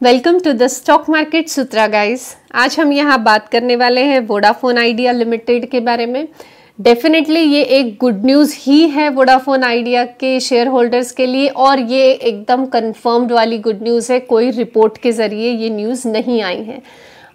Welcome to the stock market Sutra guys. आज हम यहाँ बात करने वाले हैं वोडाफोन आइडिया लिमिटेड के बारे में। डेफिनेटली ये एक गुड न्यूज़ ही है वोडाफोन आइडिया के शेयर होल्डर्स के लिए, और ये एकदम कंफर्म्ड वाली गुड न्यूज़ है। कोई रिपोर्ट के ज़रिए ये न्यूज़ नहीं आई है।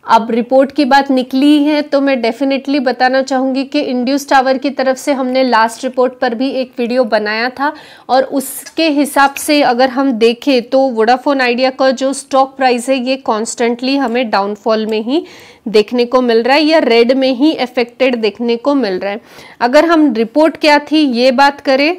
अब रिपोर्ट की बात निकली है तो मैं डेफिनेटली बताना चाहूँगी कि इंड्यूस टावर की तरफ से हमने लास्ट रिपोर्ट पर भी एक वीडियो बनाया था, और उसके हिसाब से अगर हम देखें तो वोडाफोन आइडिया का जो स्टॉक प्राइस है ये कॉन्स्टेंटली हमें डाउनफॉल में ही देखने को मिल रहा है, या रेड में ही अफेक्टेड देखने को मिल रहा है। अगर हम रिपोर्ट क्या थी ये बात करें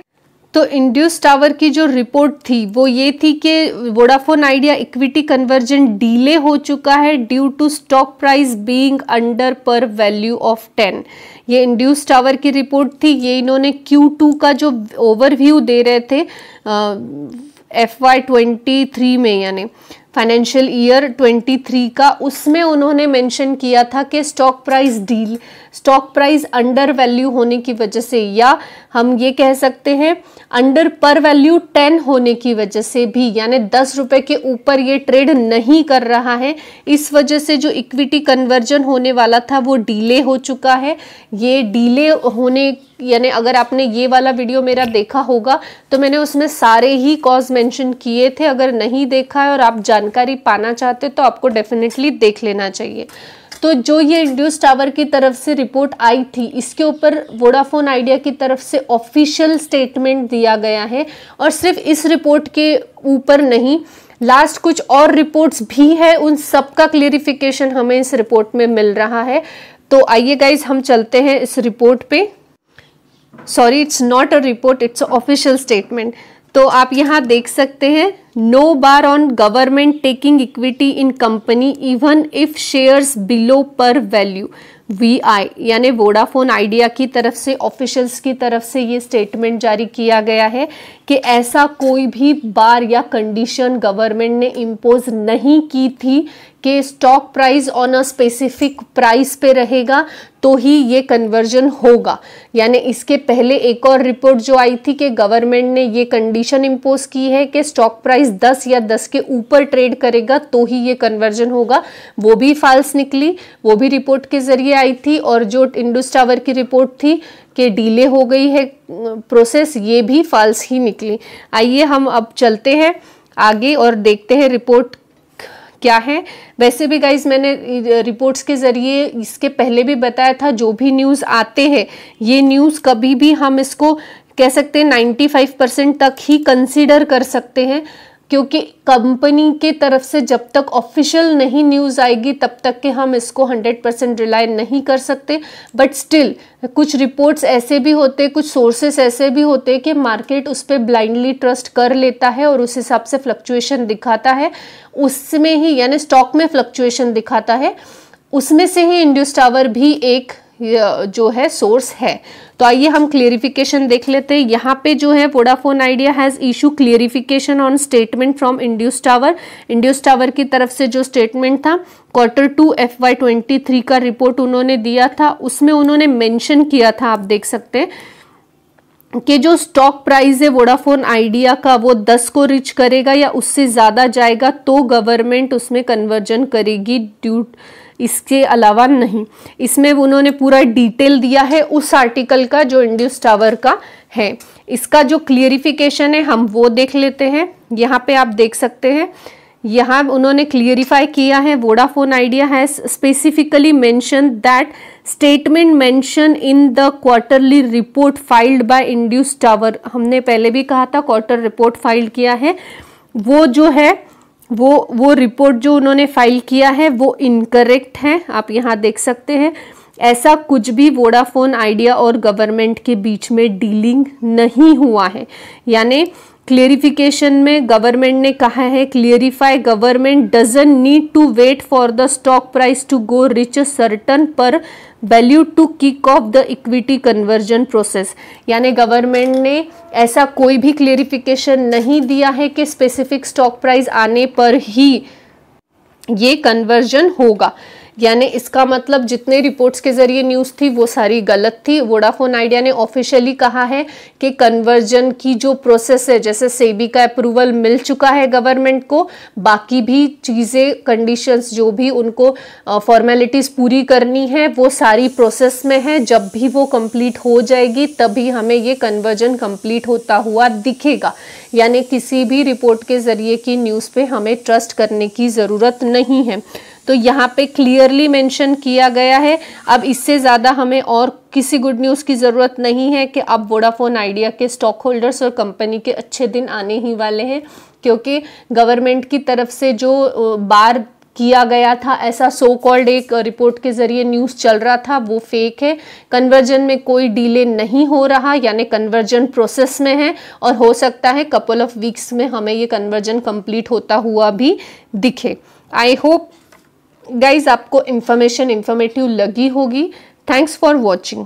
तो इंड्यूस टावर की जो रिपोर्ट थी वो ये थी कि Vodafone Idea equity conversion delay हो चुका है due to stock price being under par value of 10। ये इंड्यूस टावर की रिपोर्ट थी। ये इन्होंने Q2 का जो ओवरव्यू दे रहे थे FY23 में, यानी फाइनेंशियल ईयर 23 का, उसमें उन्होंने मेंशन किया था कि स्टॉक प्राइस अंडर वैल्यू होने की वजह से, या हम ये कह सकते हैं अंडर पर वैल्यू 10 होने की वजह से भी, यानी 10 रुपए के ऊपर ये ट्रेड नहीं कर रहा है। इस वजह से जो इक्विटी कन्वर्जन होने वाला था वो डिले हो चुका है। ये डिले होने, यानी अगर आपने ये वाला वीडियो मेरा देखा होगा तो मैंने उसमें सारे ही कॉज मेंशन किए थे। अगर नहीं देखा है और आप जानकारी पाना चाहते तो आपको डेफिनेटली देख लेना चाहिए। तो जो ये इंड्यूस टावर की तरफ से रिपोर्ट आई थी, इसके ऊपर वोडाफोन आइडिया की तरफ से ऑफिशियल स्टेटमेंट दिया गया है, और सिर्फ इस रिपोर्ट के ऊपर नहीं, लास्ट कुछ और रिपोर्ट्स भी है, उन सब का क्लियरिफिकेशन हमें इस रिपोर्ट में मिल रहा है। तो आइए गाइज हम चलते हैं इस रिपोर्ट पे। Sorry, it's not a report, it's official statement. तो आप यहाँ देख सकते हैं, no bar on government taking equity in company even if shares below par value VI, यानी वोडाफोन आइडिया की तरफ से, ऑफिशियल्स की तरफ से ये स्टेटमेंट जारी किया गया है कि ऐसा कोई भी बार या कंडीशन गवर्नमेंट ने इम्पोज नहीं की थी कि stock price on a specific price पे रहेगा तो ही ये कन्वर्जन होगा। यानी इसके पहले एक और रिपोर्ट जो आई थी कि गवर्नमेंट ने ये कंडीशन इम्पोज की है कि स्टॉक प्राइस 10 या 10 के ऊपर ट्रेड करेगा तो ही ये कन्वर्जन होगा, वो भी फॉल्स निकली, वो भी रिपोर्ट के जरिए आई थी। और जो इंड्यूस टावर की रिपोर्ट थी कि डिले हो गई है प्रोसेस, ये भी फॉल्स ही निकली। आइए हम अब चलते हैं आगे और देखते हैं रिपोर्ट क्या है। वैसे भी गाइज मैंने रिपोर्ट्स के ज़रिए इसके पहले भी बताया था, जो भी न्यूज़ आते हैं ये न्यूज़ कभी भी हम इसको कह सकते हैं 95% तक ही कंसीडर कर सकते हैं, क्योंकि कंपनी के तरफ से जब तक ऑफिशियल नहीं न्यूज़ आएगी तब तक के हम इसको 100% रिलाय नहीं कर सकते। बट स्टिल कुछ रिपोर्ट्स ऐसे भी होते, कुछ सोर्सेस ऐसे भी होते कि मार्केट उस पर ब्लाइंडली ट्रस्ट कर लेता है और उस हिसाब से फ्लक्चुएशन दिखाता है, उसमें ही, यानी स्टॉक में फ्लक्चुएशन दिखाता है, उसमें से ही इंड्यूस टावर भी एक जो है सोर्स है। तो आइए हम क्लियरिफिकेशन देख लेते हैं। यहाँ पे जो है Vodafone idea has issue clarification on statement from induce tower. Induce tower की तरफ से जो स्टेटमेंट था Q2 FY23 का रिपोर्ट उन्होंने दिया था, उसमें उन्होंने मेंशन किया था, आप देख सकते हैं कि जो स्टॉक प्राइस है वोडाफोन आइडिया का वो 10 को रिच करेगा या उससे ज़्यादा जाएगा तो गवर्नमेंट उसमें कन्वर्जन करेगी, ड्यू इसके अलावा नहीं। इसमें उन्होंने पूरा डिटेल दिया है उस आर्टिकल का जो इंड्यूस टावर का है। इसका जो क्लियरिफिकेशन है हम वो देख लेते हैं। यहाँ पे आप देख सकते हैं, यहाँ उन्होंने क्लियरिफाई किया है, Vodafone idea has specifically mention that statement mention in the quarterly report filed by induce tower. हमने पहले भी कहा था क्वार्टर रिपोर्ट फाइल किया है, वो जो है वो रिपोर्ट जो उन्होंने फाइल किया है वो इनकरेक्ट है। आप यहाँ देख सकते हैं, ऐसा कुछ भी वोडाफोन आइडिया और गवर्नमेंट के बीच में डीलिंग नहीं हुआ है। यानी क्लियरिफिकेशन में गवर्नमेंट ने कहा है, clarify government doesn't need to wait for the stock price to go reach certain par value to kick off the equity conversion process. यानी गवर्नमेंट ने ऐसा कोई भी क्लियरिफिकेशन नहीं दिया है कि स्पेसिफिक स्टॉक प्राइस आने पर ही ये कन्वर्जन होगा। यानी इसका मतलब जितने रिपोर्ट्स के जरिए न्यूज़ थी वो सारी गलत थी। वोडाफोन आइडिया ने ऑफिशियली कहा है कि कन्वर्जन की जो प्रोसेस है, जैसे सेबी का अप्रूवल मिल चुका है गवर्नमेंट को, बाकी भी चीज़ें कंडीशंस जो भी उनको फॉर्मेलिटीज़ पूरी करनी है वो सारी प्रोसेस में है। जब भी वो कंप्लीट हो जाएगी तभी हमें ये कन्वर्जन कंप्लीट होता हुआ दिखेगा। यानी किसी भी रिपोर्ट के जरिए की न्यूज़ पे हमें ट्रस्ट करने की ज़रूरत नहीं है। तो यहाँ पे क्लियरली मेंशन किया गया है। अब इससे ज़्यादा हमें और किसी गुड न्यूज़ की ज़रूरत नहीं है कि अब वोडाफोन आइडिया के स्टॉक होल्डर्स और कंपनी के अच्छे दिन आने ही वाले हैं, क्योंकि गवर्नमेंट की तरफ से जो बार किया गया था, ऐसा सो कॉल्ड एक रिपोर्ट के जरिए न्यूज़ चल रहा था, वो फेक है। कन्वर्जन में कोई डिले नहीं हो रहा, यानी कन्वर्जन प्रोसेस में है और हो सकता है कपल ऑफ वीक्स में हमें ये कन्वर्जन कंप्लीट होता हुआ भी दिखे। आई होप गाइज आपको इन्फॉर्मेटिव लगी होगी। Thanks for watching.